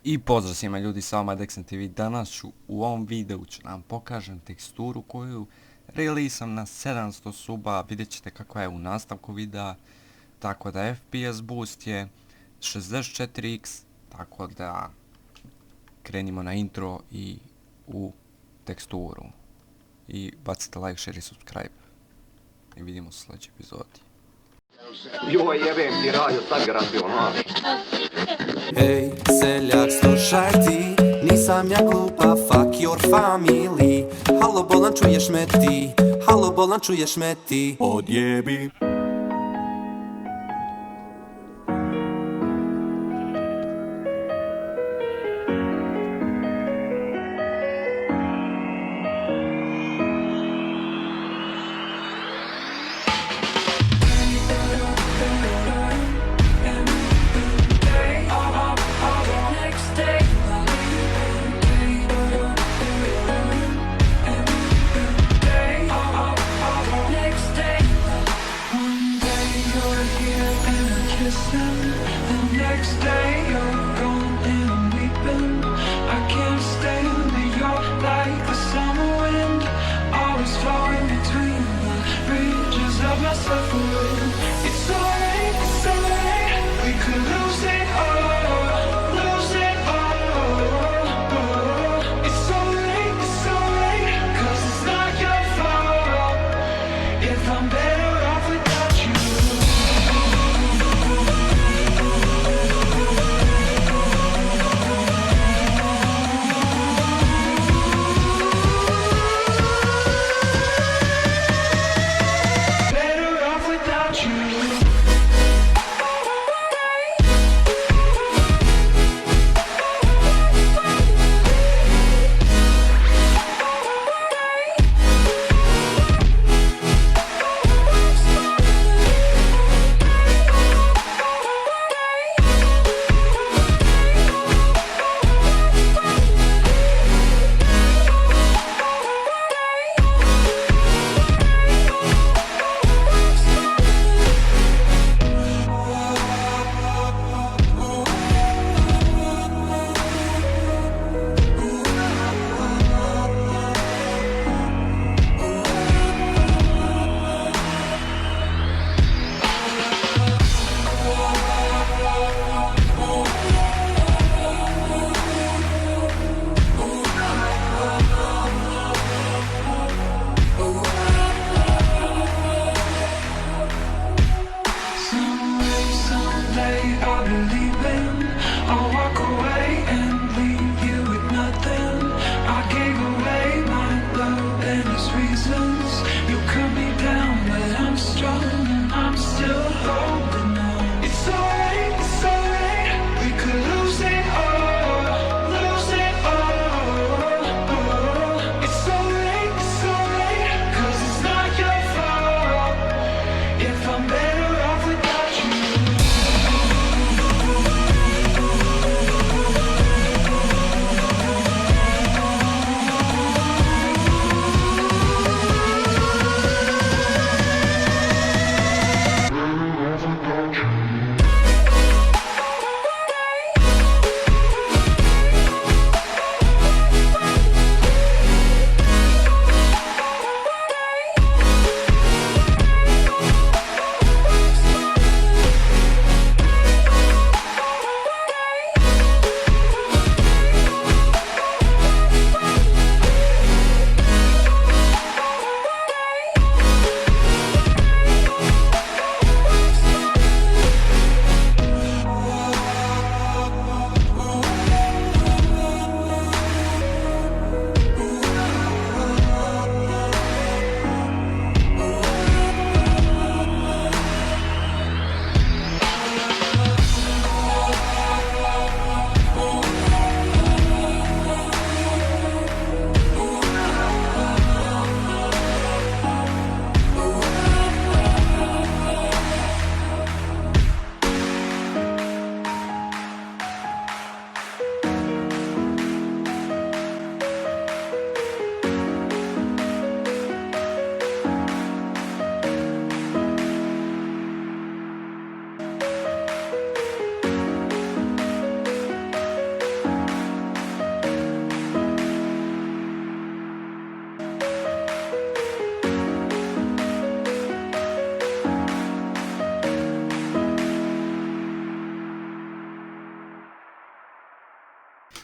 I pozdrav svima ljudi, sa vama je Dexan TV. Danas ću u ovom videu nam pokažem teksturu koju releasam na 700 suba. Vidjet ćete kakva je u nastavku videa. Tako da FPS boost je 64x. Tako da krenimo na intro i u teksturu. I bacite like, share i subscribe. I vidimo se u sljedećoj epizodi. Joj, jebem ti radio, sad ga razbio, no. Ej, seljak, slušaj ti, nisam ja glupa, fuck your family. Halo, bolan, čuješ me ti, halo, bolan, čuješ me ti. Odjebi.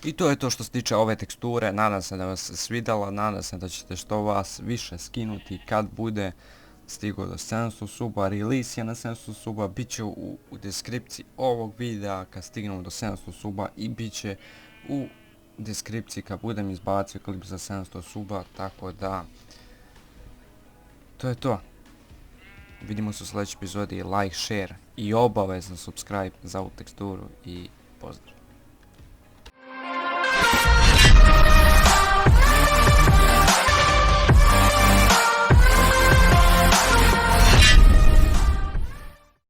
I to je to što se tiče ove teksture, nadam se da vas se svidjela, nadam se da ćete što vas više skinuti kad bude stigo do 700 suba, release je na 700 suba, bit će u deskripciji ovog videa kad stignemo do 700 suba i bit će u deskripciji kad budem izbacio klip za 700 suba, tako da to je to. Vidimo se u sljedećoj epizodi, like, share i obavezno subscribe za ovu teksturu i pozdrav.